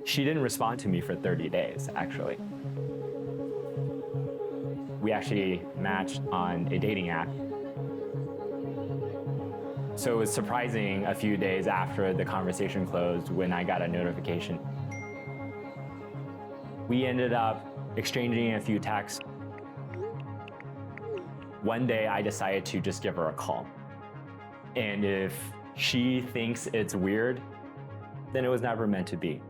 She didn't respond to me for 30 days, actually. We actually matched on a dating app. So it was surprising a few days after the conversation closed when I got a notification. We ended up exchanging a few texts. One day I decided to just give her a call. And if she thinks it's weird, then it was never meant to be.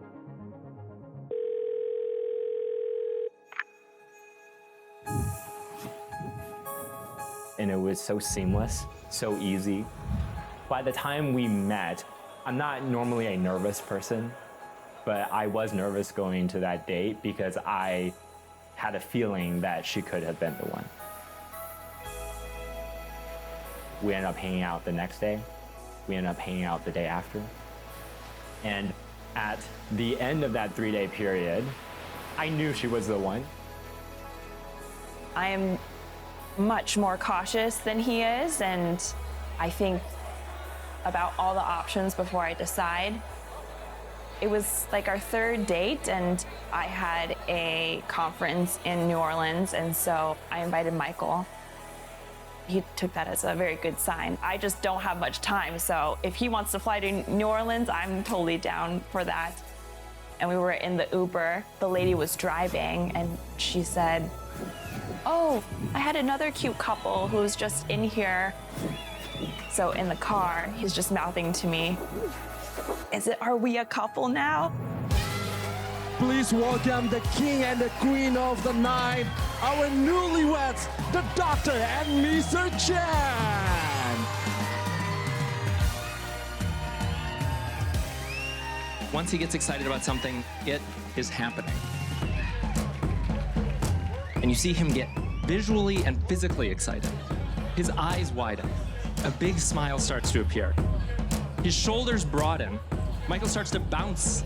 And it was so seamless, so easy. By the time we met, I'm not normally a nervous person, but I was nervous going to that date because I had a feeling that she could have been the one. We ended up hanging out the next day. We ended up hanging out the day after. And at the end of that 3-day period, I knew she was the one. I am much more cautious than he is, and I think about all the options before I decide. It was like our 3rd date, and I had a conference in New Orleans, and so I invited Michael. He took that as a very good sign. I just don't have much time, so if he wants to fly to New Orleans, I'm totally down for that. And we were in the Uber. The lady was driving, and she said, "Oh, I had another cute couple who was just in here." So in the car, he's just mouthing to me, are we a couple now? Please welcome the king and the queen of the night, our newlyweds, the Dr. and Mr. Chan. Once he gets excited about something, it is happening. And you see him get visually and physically excited. His eyes widen. A big smile starts to appear. His shoulders broaden. Michael starts to bounce.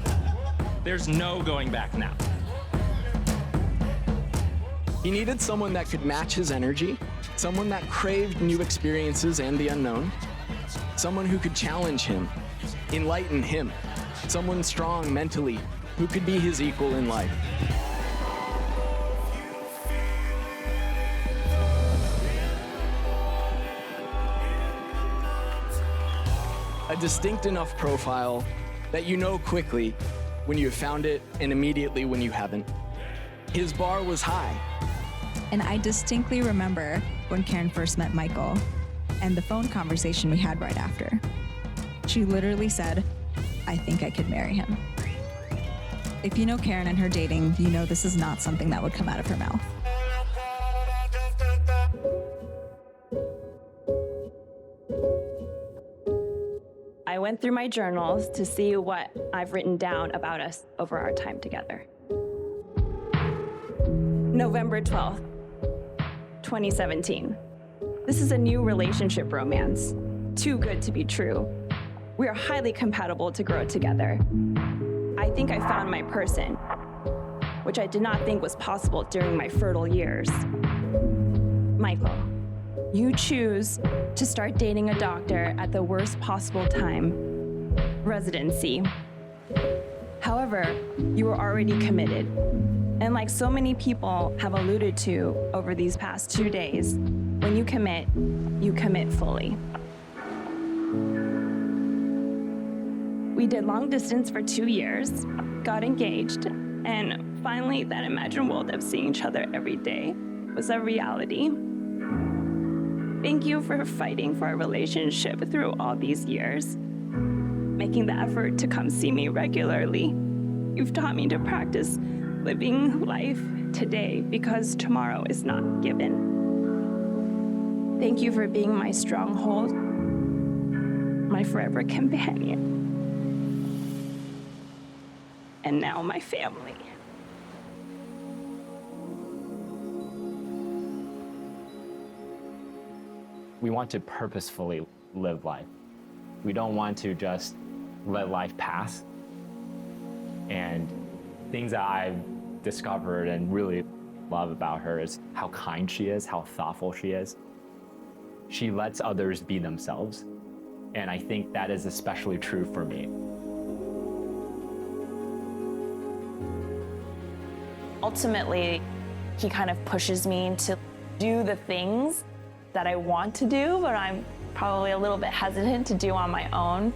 There's no going back now. He needed someone that could match his energy, someone that craved new experiences and the unknown, someone who could challenge him, enlighten him, someone strong mentally who could be his equal in life. A distinct enough profile that you know quickly when you have found it and immediately when you haven't. His bar was high. And I distinctly remember when Karen first met Michael and the phone conversation we had right after. She literally said, "I think I could marry him." If you know Karen and her dating, you know this is not something that would come out of her mouth. I went through my journals to see what I've written down about us over our time together. November 12th, 2017. This is a new relationship romance. Too good to be true. We are highly compatible to grow together. I think I found my person, which I did not think was possible during my fertile years. Michael, you choose to start dating a doctor at the worst possible time, residency. However, you were already committed. And like so many people have alluded to over these past 2 days, when you commit fully. We did long distance for 2 years, got engaged, and finally that imagined world of seeing each other every day was a reality. Thank you for fighting for our relationship through all these years, making the effort to come see me regularly. You've taught me to practice living life today because tomorrow is not given. Thank you for being my stronghold, my forever companion, and now my family. We want to purposefully live life. We don't want to just let life pass. And things that I've discovered and really love about her is how kind she is, how thoughtful she is. She lets others be themselves. And I think that is especially true for me. Ultimately, he kind of pushes me to do the things that I want to do, but I'm probably a little bit hesitant to do on my own.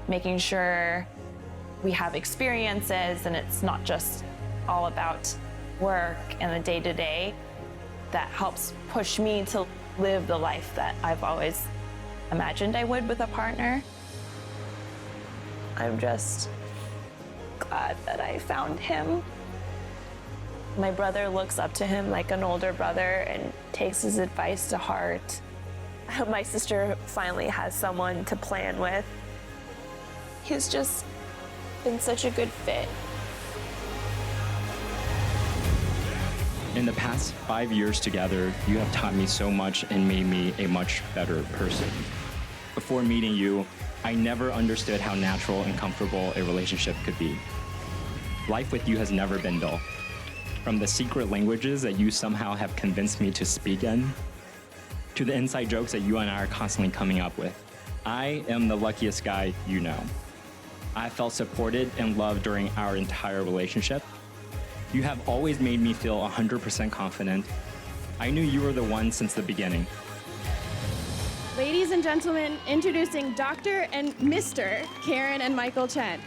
Making sure we have experiences and it's not just all about work and the day-to-day. That helps push me to live the life that I've always imagined I would with a partner. I'm just glad that I found him. My brother looks up to him like an older brother and takes his advice to heart. I hope my sister finally has someone to plan with. He's just been such a good fit. In the past 5 years together, you have taught me so much and made me a much better person. Before meeting you, I never understood how natural and comfortable a relationship could be. Life with you has never been dull. From the secret languages that you somehow have convinced me to speak in, to the inside jokes that you and I are constantly coming up with, I am the luckiest guy you know. I felt supported and loved during our entire relationship. You have always made me feel 100% confident. I knew you were the one since the beginning. Ladies and gentlemen, introducing Dr. and Mr. Karen and Michael Chen.